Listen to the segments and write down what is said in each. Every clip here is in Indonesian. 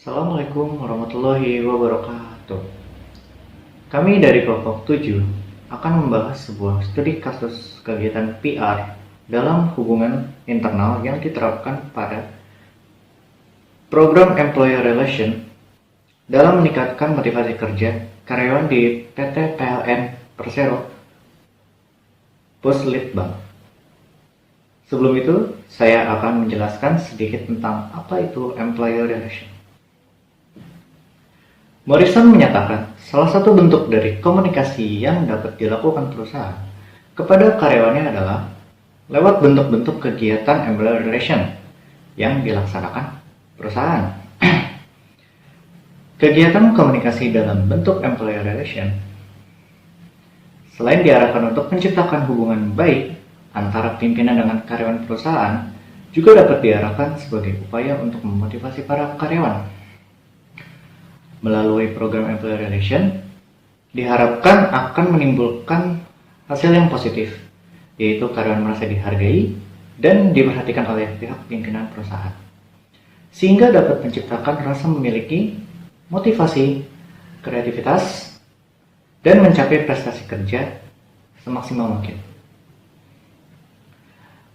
Assalamualaikum warahmatullahi wabarakatuh. Kami dari kelompok 7 akan membahas sebuah studi kasus kegiatan PR dalam hubungan internal yang diterapkan pada program Employer Relation dalam meningkatkan motivasi kerja karyawan di PT PLN Persero Puslitbang. Sebelum itu, saya akan menjelaskan sedikit tentang apa itu Employer Relation. Morrison menyatakan salah satu bentuk dari komunikasi yang dapat dilakukan perusahaan kepada karyawannya adalah lewat bentuk-bentuk kegiatan employer relation yang dilaksanakan perusahaan. Kegiatan komunikasi dalam bentuk employer relation selain diarahkan untuk menciptakan hubungan baik antara pimpinan dengan karyawan perusahaan, juga dapat diarahkan sebagai upaya untuk memotivasi para karyawan. Melalui program employer relation, diharapkan akan menimbulkan hasil yang positif, yaitu karyawan merasa dihargai dan diperhatikan oleh pihak pimpinan perusahaan, sehingga dapat menciptakan rasa memiliki motivasi, kreativitas, dan mencapai prestasi kerja semaksimal mungkin.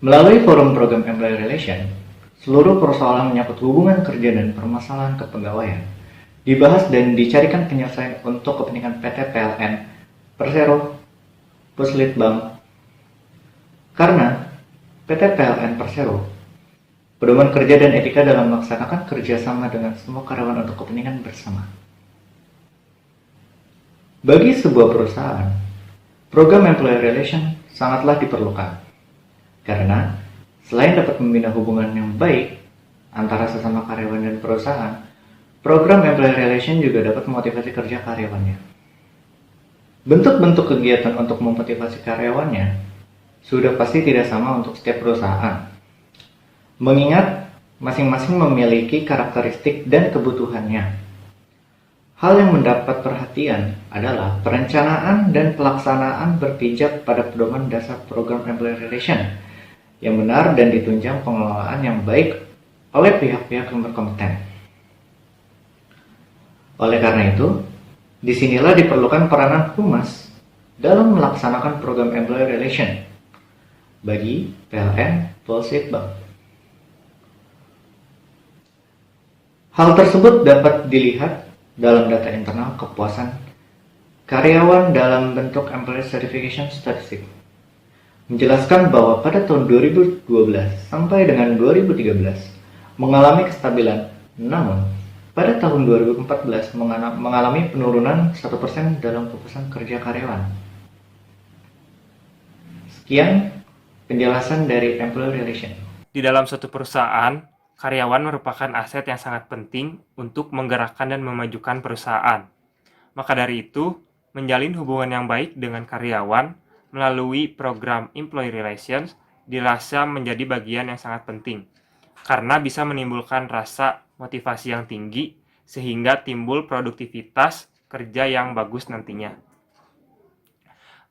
Melalui forum program employer relation, seluruh persoalan menyangkut hubungan kerja dan permasalahan kepegawaian dibahas dan dicarikan penyelesaian untuk kepentingan PT PLN Persero Puslitbang. Karena PT PLN Persero pedoman kerja dan etika dalam melaksanakan kerjasama dengan semua karyawan untuk kepentingan bersama. Bagi sebuah perusahaan, program employer relation sangatlah diperlukan karena selain dapat membina hubungan yang baik antara sesama karyawan dan perusahaan, program employer relation juga dapat memotivasi kerja karyawannya. Bentuk-bentuk kegiatan untuk memotivasi karyawannya sudah pasti tidak sama untuk setiap perusahaan, mengingat masing-masing memiliki karakteristik dan kebutuhannya. Hal yang mendapat perhatian adalah perencanaan dan pelaksanaan berpijak pada pedoman dasar program employer relation yang benar dan ditunjang pengelolaan yang baik oleh pihak-pihak yang berkompeten. Oleh karena itu, disinilah diperlukan peranan humas dalam melaksanakan program employer relation bagi PLN Puslitbang. Hal tersebut dapat dilihat dalam data internal kepuasan karyawan dalam bentuk employer certification statistik, menjelaskan bahwa pada tahun 2012 sampai dengan 2013 mengalami kestabilan, namun pada tahun 2014 mengalami penurunan 1% dalam kepuasan kerja karyawan. Sekian penjelasan dari employer relation. Di dalam suatu perusahaan, karyawan merupakan aset yang sangat penting untuk menggerakkan dan memajukan perusahaan. Maka dari itu, menjalin hubungan yang baik dengan karyawan melalui program employee relations dirasa menjadi bagian yang sangat penting, karena bisa menimbulkan rasa motivasi yang tinggi sehingga timbul produktivitas kerja yang bagus nantinya.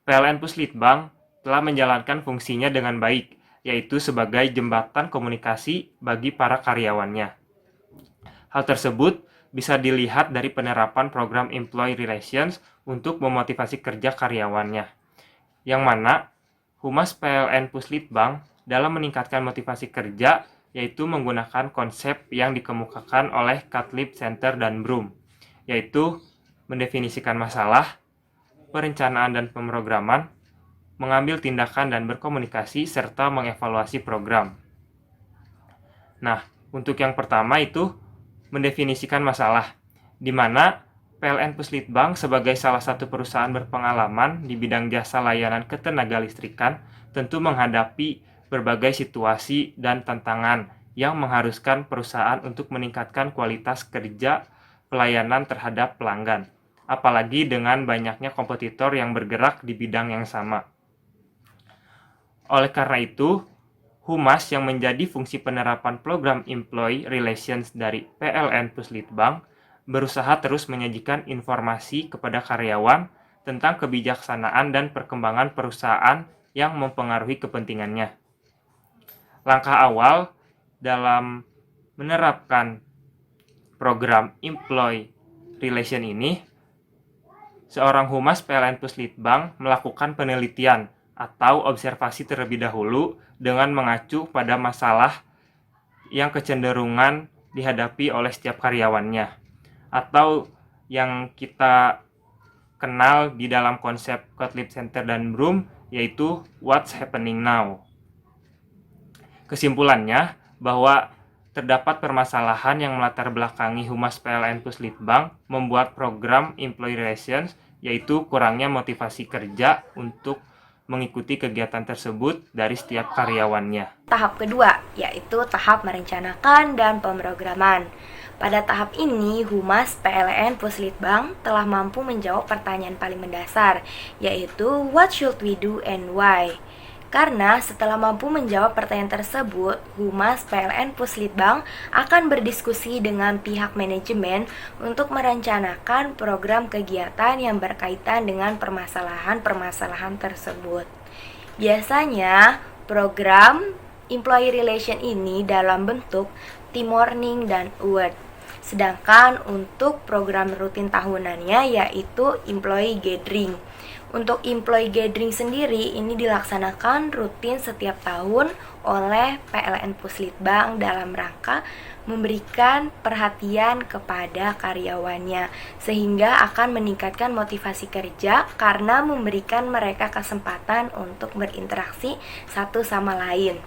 PLN Puslitbang telah menjalankan fungsinya dengan baik, yaitu sebagai jembatan komunikasi bagi para karyawannya. Hal tersebut bisa dilihat dari penerapan program Employee Relations untuk memotivasi kerja karyawannya, yang mana Humas PLN Puslitbang dalam meningkatkan motivasi kerja yaitu menggunakan konsep yang dikemukakan oleh Catlib Center dan Broom, yaitu mendefinisikan masalah, perencanaan dan pemrograman, mengambil tindakan dan berkomunikasi, serta mengevaluasi program. Nah, untuk yang pertama itu mendefinisikan masalah, di mana PLN Puslitbang sebagai salah satu perusahaan berpengalaman di bidang jasa layanan ketenagalistrikan tentu menghadapi berbagai situasi dan tantangan yang mengharuskan perusahaan untuk meningkatkan kualitas kerja pelayanan terhadap pelanggan, apalagi dengan banyaknya kompetitor yang bergerak di bidang yang sama. Oleh karena itu, Humas yang menjadi fungsi penerapan program Employee Relations dari PLN Puslitbang berusaha terus menyajikan informasi kepada karyawan tentang kebijaksanaan dan perkembangan perusahaan yang mempengaruhi kepentingannya. Langkah awal dalam menerapkan program Employee Relation ini, seorang humas PLN Puslitbang melakukan penelitian atau observasi terlebih dahulu dengan mengacu pada masalah yang kecenderungan dihadapi oleh setiap karyawannya, atau yang kita kenal di dalam konsep Gottlieb Center dan Broom, yaitu What's Happening Now. Kesimpulannya, bahwa terdapat permasalahan yang melatar belakangi Humas PLN Puslitbang membuat program Employee Relations, yaitu kurangnya motivasi kerja untuk mengikuti kegiatan tersebut dari setiap karyawannya. Tahap kedua, yaitu tahap merencanakan dan pemrograman. Pada tahap ini, Humas PLN Puslitbang telah mampu menjawab pertanyaan paling mendasar, yaitu what should we do and why? Karena setelah mampu menjawab pertanyaan tersebut, Humas PLN Puslitbang akan berdiskusi dengan pihak manajemen untuk merencanakan program kegiatan yang berkaitan dengan permasalahan-permasalahan tersebut. Biasanya, program Employee Relation ini dalam bentuk team morning dan award. Sedangkan untuk program rutin tahunannya yaitu Employee Gathering. Untuk Employee Gathering sendiri ini dilaksanakan rutin setiap tahun oleh PLN Puslitbang dalam rangka memberikan perhatian kepada karyawannya, sehingga akan meningkatkan motivasi kerja karena memberikan mereka kesempatan untuk berinteraksi satu sama lain.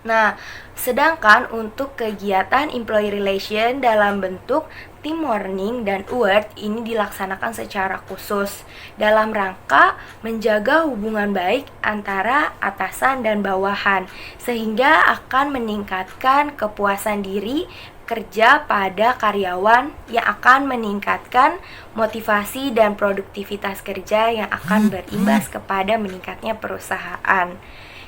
Nah, sedangkan untuk kegiatan employee relation dalam bentuk team morning dan award ini dilaksanakan secara khusus dalam rangka menjaga hubungan baik antara atasan dan bawahan, sehingga akan meningkatkan kepuasan diri kerja pada karyawan yang akan meningkatkan motivasi dan produktivitas kerja yang akan berimbas kepada meningkatnya perusahaan.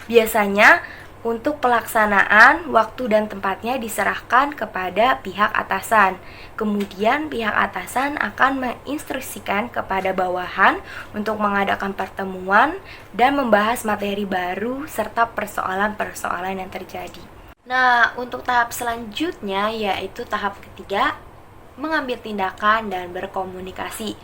Biasanya untuk pelaksanaan, waktu dan tempatnya diserahkan kepada pihak atasan. Kemudian pihak atasan akan menginstruksikan kepada bawahan untuk mengadakan pertemuan dan membahas materi baru serta persoalan-persoalan yang terjadi. Nah, untuk tahap selanjutnya yaitu tahap ketiga, mengambil tindakan dan berkomunikasi.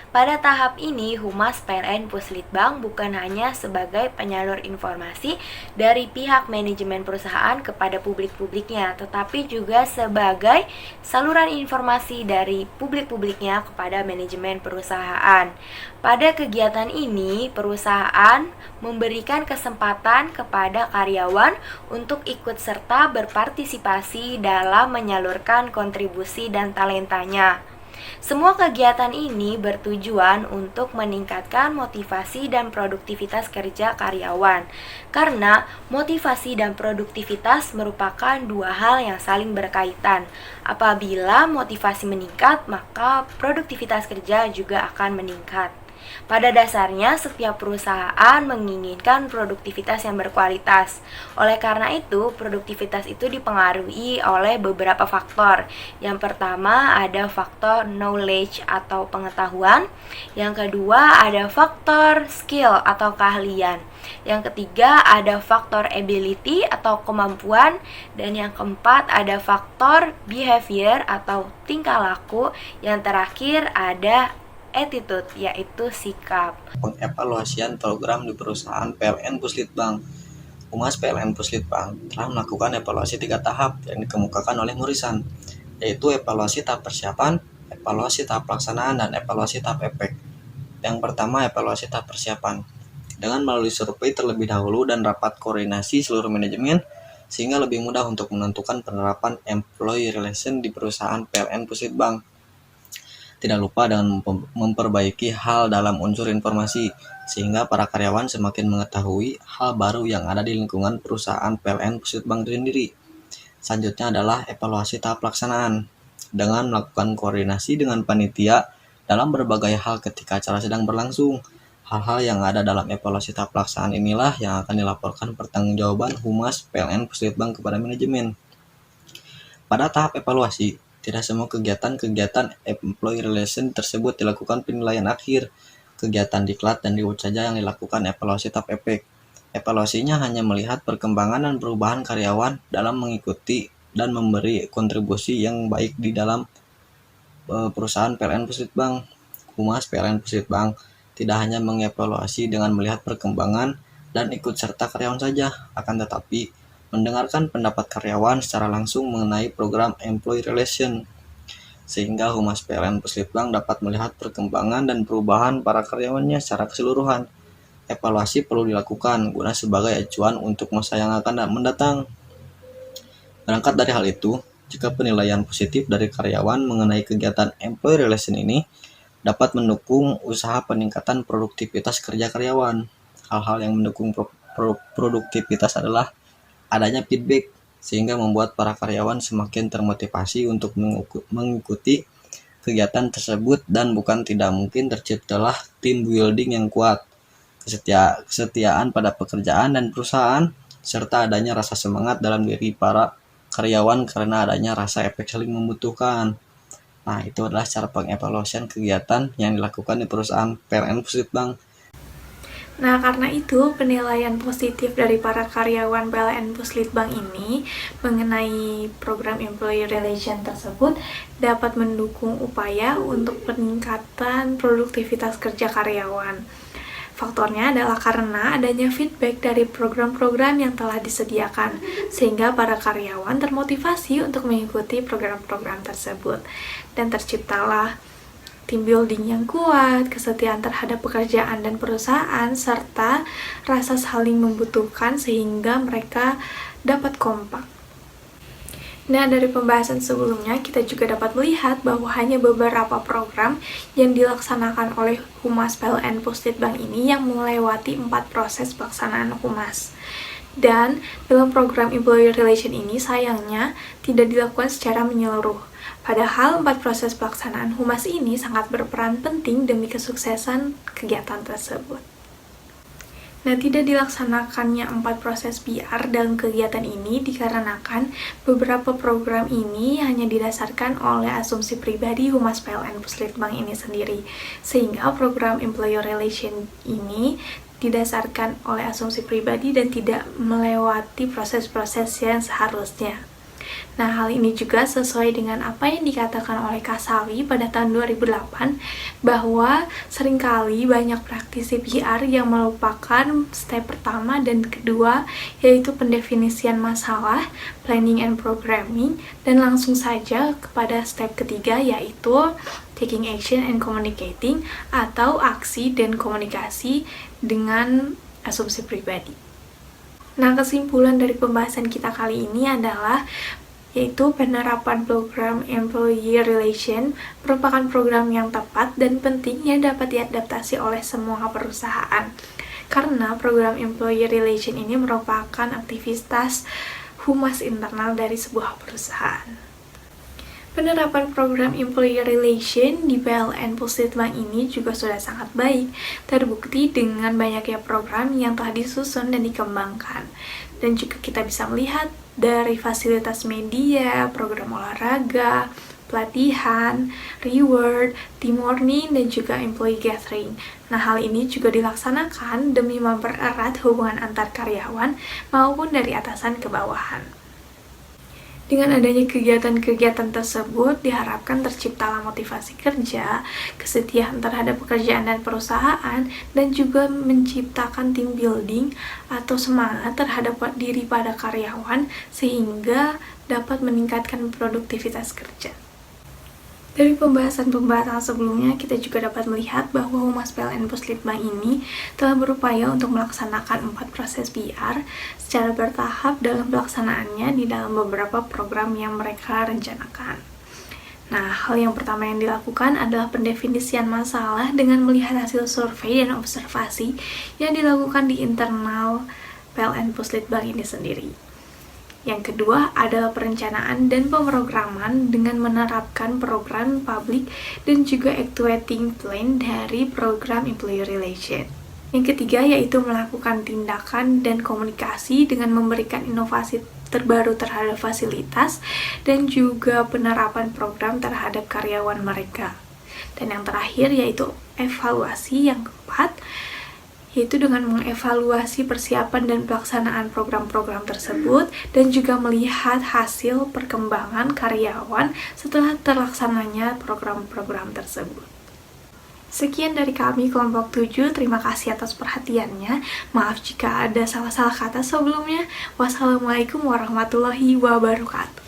Pada tahap ini, Humas PLN Puslitbang bukan hanya sebagai penyalur informasi dari pihak manajemen perusahaan kepada publik-publiknya, tetapi juga sebagai saluran informasi dari publik-publiknya kepada manajemen perusahaan. Pada kegiatan ini, perusahaan memberikan kesempatan kepada karyawan untuk ikut serta berpartisipasi dalam menyalurkan kontribusi dan talentanya. Semua kegiatan ini bertujuan untuk meningkatkan motivasi dan produktivitas kerja karyawan, karena motivasi dan produktivitas merupakan dua hal yang saling berkaitan. Apabila motivasi meningkat, maka produktivitas kerja juga akan meningkat. Pada dasarnya, setiap perusahaan menginginkan produktivitas yang berkualitas. Oleh karena itu, produktivitas itu dipengaruhi oleh beberapa faktor. Yang pertama, ada faktor knowledge atau pengetahuan. Yang kedua, ada faktor skill atau keahlian. Yang ketiga, ada faktor ability atau kemampuan. Dan yang keempat, ada faktor behavior atau tingkah laku. Yang terakhir, ada attitude, yaitu sikap. Pengevaluasian program di perusahaan PLN Puslitbang. Humas PLN Puslitbang telah melakukan evaluasi 3 tahap yang dikemukakan oleh Murisan, yaitu evaluasi tahap persiapan, evaluasi tahap pelaksanaan, dan evaluasi tahap efek. Yang pertama, evaluasi tahap persiapan. Dengan melalui survei terlebih dahulu dan rapat koordinasi seluruh manajemen, sehingga lebih mudah untuk menentukan penerapan employee relation di perusahaan PLN Puslitbang. Tidak lupa dengan memperbaiki hal dalam unsur informasi, sehingga para karyawan semakin mengetahui hal baru yang ada di lingkungan perusahaan PLN Puslitbang itu sendiri. Selanjutnya adalah evaluasi tahap pelaksanaan, dengan melakukan koordinasi dengan panitia dalam berbagai hal ketika acara sedang berlangsung. Hal-hal yang ada dalam evaluasi tahap pelaksanaan inilah yang akan dilaporkan pertanggungjawaban Humas PLN Puslitbang kepada manajemen. Pada tahap evaluasi, tidak semua kegiatan-kegiatan employee relation tersebut dilakukan penilaian akhir. Kegiatan diklat dan diwujud saja yang dilakukan evaluasi tahap efek. Evaluasinya hanya melihat perkembangan dan perubahan karyawan dalam mengikuti dan memberi kontribusi yang baik di dalam perusahaan PLN Puslitbang. Humas PLN Puslitbang tidak hanya mengevaluasi dengan melihat perkembangan dan ikut serta karyawan saja, akan tetapi mendengarkan pendapat karyawan secara langsung mengenai program employee relation, sehingga Humas PLN Puslitbang dapat melihat perkembangan dan perubahan para karyawannya secara keseluruhan. Evaluasi perlu dilakukan guna sebagai acuan untuk masa yang akan mendatang. Berangkat dari hal itu, jika penilaian positif dari karyawan mengenai kegiatan employee relation ini dapat mendukung usaha peningkatan produktivitas kerja karyawan. Hal-hal yang mendukung produktivitas adalah adanya feedback, sehingga membuat para karyawan semakin termotivasi untuk mengikuti kegiatan tersebut, dan bukan tidak mungkin terciptalah team building yang kuat, kesetiaan pada pekerjaan dan perusahaan, serta adanya rasa semangat dalam diri para karyawan karena adanya rasa efek saling membutuhkan. Nah, itu adalah cara pengevaluasian kegiatan yang dilakukan di perusahaan PLN Puslitbang. Nah, karena itu penilaian positif dari para karyawan PLN Puslitbang ini mengenai program employee relation tersebut dapat mendukung upaya untuk peningkatan produktivitas kerja karyawan. Faktornya adalah karena adanya feedback dari program-program yang telah disediakan, sehingga para karyawan termotivasi untuk mengikuti program-program tersebut. Dan terciptalah team building yang kuat, kesetiaan terhadap pekerjaan dan perusahaan, serta rasa saling membutuhkan sehingga mereka dapat kompak. Nah, dari pembahasan sebelumnya, kita juga dapat melihat bahwa hanya beberapa program yang dilaksanakan oleh Humas PLN Puslitbang ini yang melewati 4 proses pelaksanaan Humas. Dan dalam program Employee Relation ini sayangnya tidak dilakukan secara menyeluruh. Padahal 4 proses pelaksanaan Humas ini sangat berperan penting demi kesuksesan kegiatan tersebut. Nah, tidak dilaksanakannya 4 proses PR dalam kegiatan ini dikarenakan beberapa program ini hanya didasarkan oleh asumsi pribadi Humas PLN Puslitbang ini sendiri, sehingga program Employee Relation ini didasarkan oleh asumsi pribadi dan tidak melewati proses-proses yang seharusnya. Nah, hal ini juga sesuai dengan apa yang dikatakan oleh Kasawi pada tahun 2008, bahwa seringkali banyak praktisi PR yang melupakan step pertama dan kedua, yaitu pendefinisian masalah, planning and programming, dan langsung saja kepada step ketiga, yaitu taking action and communicating, atau aksi dan komunikasi dengan asumsi pribadi. Nah, kesimpulan dari pembahasan kita kali ini adalah yaitu penerapan program Employee Relation merupakan program yang tepat dan penting yang dapat diadaptasi oleh semua perusahaan. Karena program Employee Relation ini merupakan aktivitas humas internal dari sebuah perusahaan. Penerapan program Employee Relation di PLN Puslitbang ini juga sudah sangat baik, terbukti dengan banyaknya program yang telah disusun dan dikembangkan. Dan juga kita bisa melihat dari fasilitas media, program olahraga, pelatihan, reward, team morning, dan juga employee gathering. Nah, hal ini juga dilaksanakan demi mempererat hubungan antar karyawan maupun dari atasan ke bawahan. Dengan adanya kegiatan-kegiatan tersebut, diharapkan terciptalah motivasi kerja, kesetiaan terhadap pekerjaan dan perusahaan, dan juga menciptakan team building atau semangat terhadap diri pada karyawan, sehingga dapat meningkatkan produktivitas kerja. Dari pembahasan-pembahasan sebelumnya, kita juga dapat melihat bahwa Humas PLN Puslitbang ini telah berupaya untuk melaksanakan 4 proses PR secara bertahap dalam pelaksanaannya di dalam beberapa program yang mereka rencanakan. Nah, hal yang pertama yang dilakukan adalah pendefinisian masalah dengan melihat hasil survei dan observasi yang dilakukan di internal PLN Puslitbang ini sendiri. Yang kedua adalah perencanaan dan pemrograman dengan menerapkan program public dan juga actuating plan dari program Employee Relation. Yang ketiga yaitu melakukan tindakan dan komunikasi dengan memberikan inovasi terbaru terhadap fasilitas dan juga penerapan program terhadap karyawan mereka. Dan yang terakhir yaitu evaluasi yang keempat, yaitu dengan mengevaluasi persiapan dan pelaksanaan program-program tersebut dan juga melihat hasil perkembangan karyawan setelah terlaksananya program-program tersebut. Sekian dari kami kelompok 7, terima kasih atas perhatiannya. Maaf jika ada salah-salah kata sebelumnya. Wassalamualaikum warahmatullahi wabarakatuh.